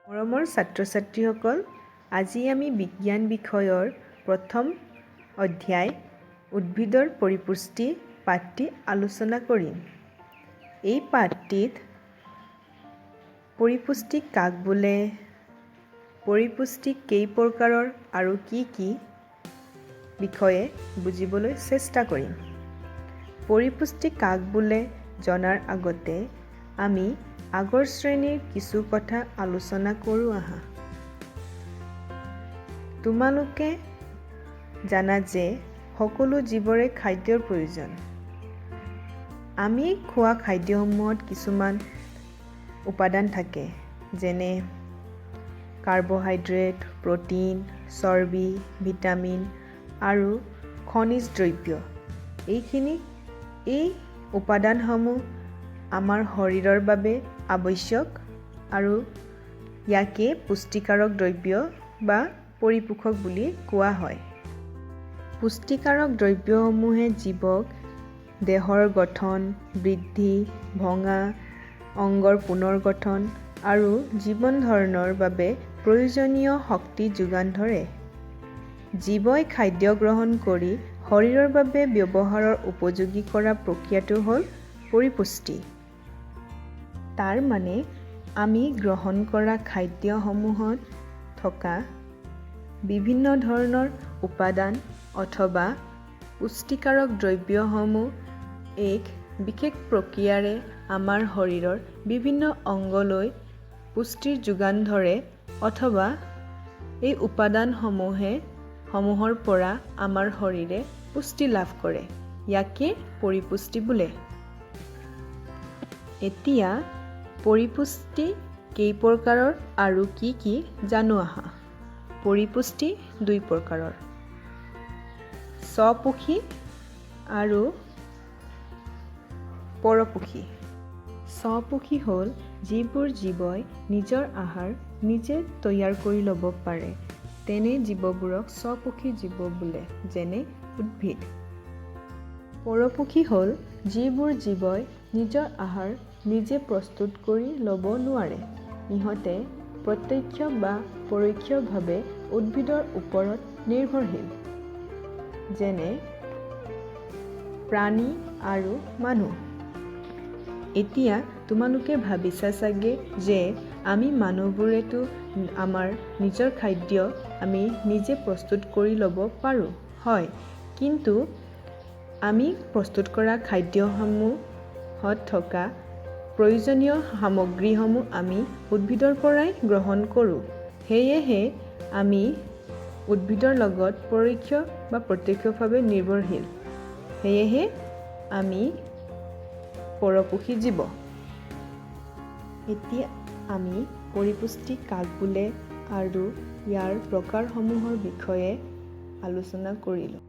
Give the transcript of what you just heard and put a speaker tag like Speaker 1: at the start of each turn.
Speaker 1: মৰমৰ ছাত্ৰ-ছাত্ৰীসকল, আজি আমি বিজ্ঞান বিষয়ৰ প্ৰথম অধ্যায় উদ্ভিদৰ পৰিপুষ্টি পাঠটি আলোচনা কৰিম। এই পাঠটিত পৰিপুষ্টি কাক বোলে, পৰিপুষ্টি কেই প্ৰকাৰৰ আৰু কি বিষয়ে বুজিবলৈ চেষ্টা কৰিম। পৰিপুষ্টি কাক বোলে জনাৰ আগতে আমি আগৰ শ্ৰেণীৰ কিছু কথা আলোচনা কৰোঁ আহা। তোমালোকে জানা যে সকলো জীৱৰে খাদ্যৰ প্ৰয়োজন। আমি খোৱা খাদ্যসমূহত কিছুমান উপাদান থাকে, যেনে কাৰ্বহাইড্ৰেট, প্ৰটিন, চৰ্বি, ভিটামিন আৰু খনিজ দ্ৰব্য। এই উপাদানসমূহ আমাৰ শৰীৰৰ বাবে আৱশ্যক আৰু ইয়াকে পুষ্টিকাৰক দ্ৰব্য বা পৰিপোষক বুলি কোৱা হয়। পুষ্টিকাৰক দ্ৰব্যসমূহে জীৱক দেহৰ গঠন, বৃদ্ধি, ভঙা অংগৰ পুনৰ্গঠন আৰু জীৱন ধাৰণৰ বাবে প্ৰয়োজনীয় শক্তি যোগান ধৰে। জীৱই খাদ্য গ্ৰহণ কৰি শৰীৰৰ বাবে ব্যৱহাৰৰ উপযোগী কৰা প্ৰক্ৰিয়াটো হ'ল পৰিপুষ্টি। তাৰ মানে আমি গ্ৰহণ কৰা খাদ্যসমূহত থকা বিভিন্ন ধৰণৰ উপাদান অথবা পুষ্টিকাৰক দ্ৰব্যসমূহ এক বিশেষ প্ৰক্ৰিয়াৰে আমাৰ শৰীৰৰ বিভিন্ন অংগলৈ পুষ্টিৰ যোগান ধৰে অথবা এই উপাদানসমূহৰ পৰা আমাৰ শৰীৰে পুষ্টি লাভ কৰে। ইয়াকে পৰিপুষ্টি বোলে। এতিয়া পৰিপুষ্টি কেই প্ৰকাৰৰ আৰু কি জানো আহা। পৰিপুষ্টি দুই প্ৰকাৰৰ, স্বপোষী আৰু পৰপোষী। স্বপোষী হ'ল যিবোৰ জীৱই নিজৰ আহাৰ নিজে তৈয়াৰ কৰি ল'ব পাৰে, তেনে জীৱবোৰক স্বপোষী জীৱ বোলে, যেনে উদ্ভিদ। পৰপোষী হ'ল যিবোৰ জীৱই নিজৰ আহাৰ নিজে প্ৰস্তুত কৰি ল'ব নোৱাৰে। ইহঁতে প্ৰত্যক্ষ বা পৰোক্ষভাৱে উদ্ভিদৰ ওপৰত নিৰ্ভৰশীল, যেনে প্ৰাণী আৰু মানুহ। এতিয়া তোমালোকে ভাবিছা চাগে যে আমি মানুহবোৰেতো আমাৰ নিজৰ খাদ্য আমি নিজে প্ৰস্তুত কৰি ল'ব পাৰোঁ। হয়, কিন্তু আমি প্ৰস্তুত কৰা খাদ্যসমূহত থকা প্ৰয়োজনীয় সামগ্ৰীসমূহ আমি উদ্ভিদৰ পৰাই গ্ৰহণ কৰোঁ। সেয়েহে আমি উদ্ভিদৰ লগত পৰোক্ষ বা প্ৰত্যক্ষভাৱে নিৰ্ভৰশীল। সেয়েহে আমি পৰপোষী জীৱ। এতিয়া আমি পৰিপুষ্টি কাক বোলে আৰু ইয়াৰ প্ৰকাৰসমূহৰ বিষয়ে আলোচনা কৰিলোঁ।